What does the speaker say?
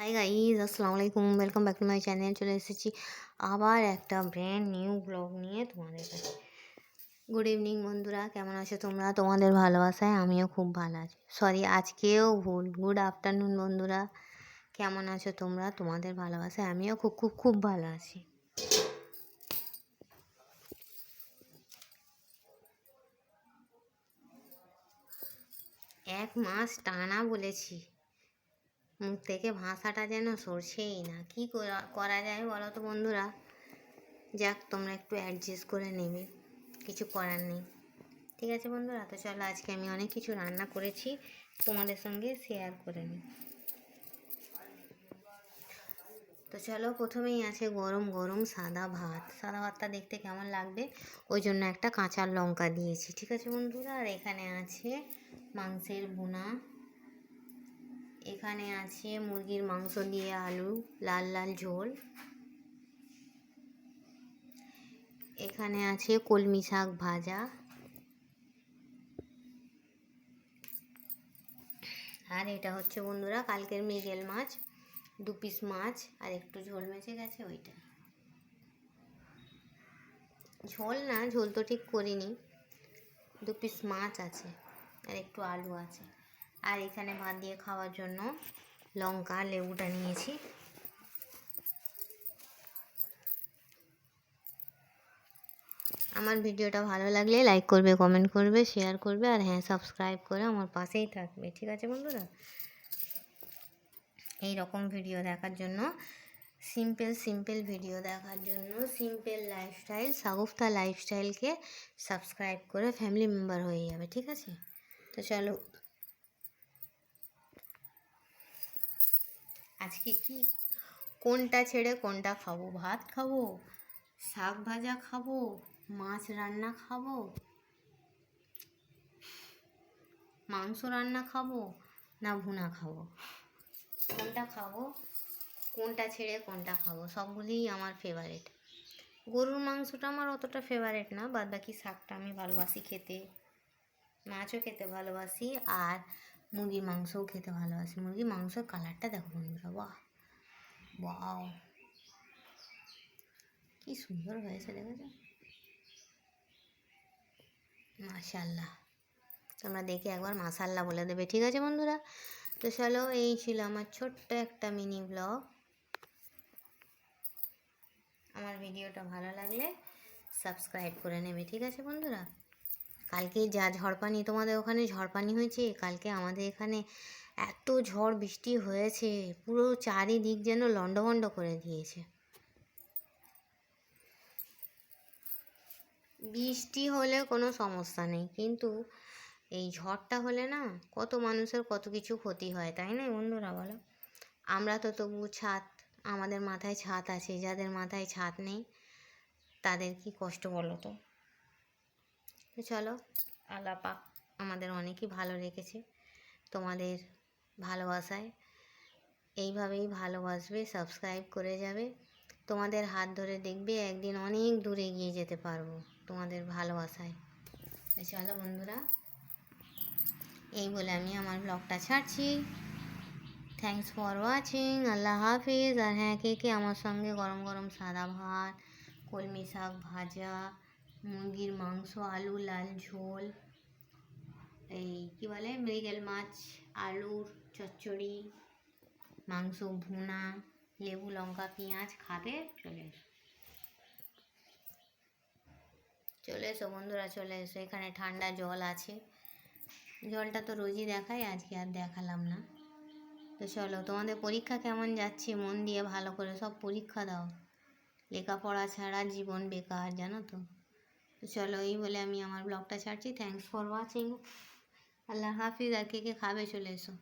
Hi guys, আসসালামু আলাইকুম। Welcome back to my channel. চলে এসেছি আবার একটা ব্র্যান্ড নিউ ব্লগ নিয়ে তোমাদের কাছে। গুড ইভিনিং বন্ধুরা, কেমন আছো তোমরা? তোমাদের ভালোবাসায় আমিও খুব ভালো আছি। সরি, আজকেও ভুল। গুড আফটারনুন বন্ধুরা, কেমন আছো তোমরা? তোমাদের ভালোবাসায় আমিও খুব খুব খুব ভালো আছি। এক মাস টানা বলেছি, মুখ থেকে ভাষাটা যেন সরছেই না। কি করা যায় বলো তো বন্ধুরা? যাক, তোমরা একটু অ্যাডজাস্ট করে নেবে, কিছু করার নেই। ঠিক আছে বন্ধুরা, তো চলো আজকে আমি অনেক কিছু রান্না করেছি, তোমাদের সঙ্গে শেয়ার করে নিই। তো চলো, প্রথমেই আছে গরম গরম সাদা ভাত। সাদা ভাতটা দেখতে কেমন লাগবে ওই জন্য একটা কাঁচা লঙ্কা দিয়েছি। ঠিক আছে বন্ধুরা, আর এখানে আছে মাংসের ভুনা, এখানে আছে মুরগির মাংস দিয়ে আলু লাল লাল ঝোল, এখানে আছে কলমি শাক ভাজা, আর এটা হচ্ছে বন্ধুরা কালকের মৃগেল মাছ, 2 পিস মাছ আর একটু ঝোল মেচে গেছে ওইটা। ঝোল না, ঝোল তো ঠিক করিনি, 2 পিস মাছ আছে আর একটু আলু আছে। আর এখানে ভাত দিয়ে খাওয়ার জন্য লঙ্কা লেবুটা নিয়েছি। আমার ভিডিওটা ভালো লাগলে লাইক করবে, কমেন্ট করবে, শেয়ার করবে, আর হ্যাঁ, সাবস্ক্রাইব করে আমার পাশেই থাকবে। ঠিক আছে বন্ধুরা, এই রকম ভিডিও দেখার জন্য, সিম্পল ভিডিও দেখার জন্য সিম্পল লাইফস্টাইল, শাগুফতা লাইফস্টাইলকে সাবস্ক্রাইব করে ফ্যামিলি মেম্বার হয়ে যাবে। ঠিক আছে, তো চলো আজকে কি, কোনটা ছেড়ে কোনটা খাবো? ভাত খাবো, শাক ভাজা খাবো, মাছ রান্না খাবো, মাংস রান্না খাবো, না ভুনা খাবো? কোনটা খাবো, কোনটা ছেড়ে কোনটা খাবো? সবগুলিই আমার ফেভারিট। গরুর মাংসটা আমার অতটা ফেভারিট না, বাদ বাকি শাকটা আমি ভালোবাসি খেতে, মাছও খেতে ভালোবাসি, আর মুরগির মাংসও খেতে ভালোবাসি। মুরগির মাংসের কালারটা দেখো বন্ধুরা, বাহ বাহ, কি সুন্দর হয়েছে, দেখেছো? মাশাল্লাহ, তোমরা দেখে একবার মাশাল্লাহ বলে দেবে। ঠিক আছে বন্ধুরা, তো চলো, এই ছিল আমার ছোট্ট একটা মিনি ব্লগ। আমার ভিডিওটা ভালো লাগলে সাবস্ক্রাইব করে নেবে। ঠিক আছে বন্ধুরা, কালকে যা ঝড়পানি, তোমাদের ওখানে ঝড়পানি হয়েছে, কালকে আমাদের এখানে এত ঝড় বৃষ্টি হয়েছে, পুরো চারিদিক যেন লন্ডভন্ড করে দিয়েছে। বৃষ্টি হলে কোনো সমস্যা নেই, কিন্তু এই ঝড়টা হলে না, কত মানুষের কত কিছু ক্ষতি হয়, তাই না বন্ধুরা বলো? আমরা তো তবু ছাদ, আমাদের মাথায় ছাদ আছে, যাদের মাথায় ছাদ নেই তাদের কি কষ্ট বলো তো? তো চলো, আল্লাহ পাক আমাদের অনেকই ভালো রেখেছে। তোমাদের ভালোবাসায় এইভাবেই ভালোবাসবে, সাবস্ক্রাইব করে যাবে, তোমাদের হাত ধরে দেখবে একদিন অনেক দূরে গিয়ে যেতে পারবো তোমাদের ভালোবাসায়। তো চলো বন্ধুরা, এই বলে আমি আমার ব্লগটা ছাড়ছি। থ্যাংকস ফর ওয়াচিং, আল্লাহ হাফিজ। আর হ্যাঁ, কে কে আমার সঙ্গে গরম গরম সাদা ভাত, কলমি শাক ভাজা, মুরগির মাংস আলু লাল ঝোল, এই কী বলে মৃগেল মাছ আলুর চচ্চড়ি, মাংস ভুনা, লেবু লঙ্কা পেঁয়াজ খাবে, চলে এসো, চলে এসো বন্ধুরা, চলে এসো। এখানে ঠান্ডা জল আছে, জলটা তো রোজই দেখাই, আজকে আর দেখালাম না। তো চলো, তোমাদের পরীক্ষা কেমন যাচ্ছে? মন দিয়ে ভালো করে সব পরীক্ষা দাও, লেখাপড়া ছাড়া জীবন বেকার, জানো তো? তো চলো, এই বলে আমি আমার ব্লগটা ছাড়ছি। থ্যাংকস ফর ওয়াচিং, আল্লাহ হাফিজ। আর কে কে খাবে চলে এসো।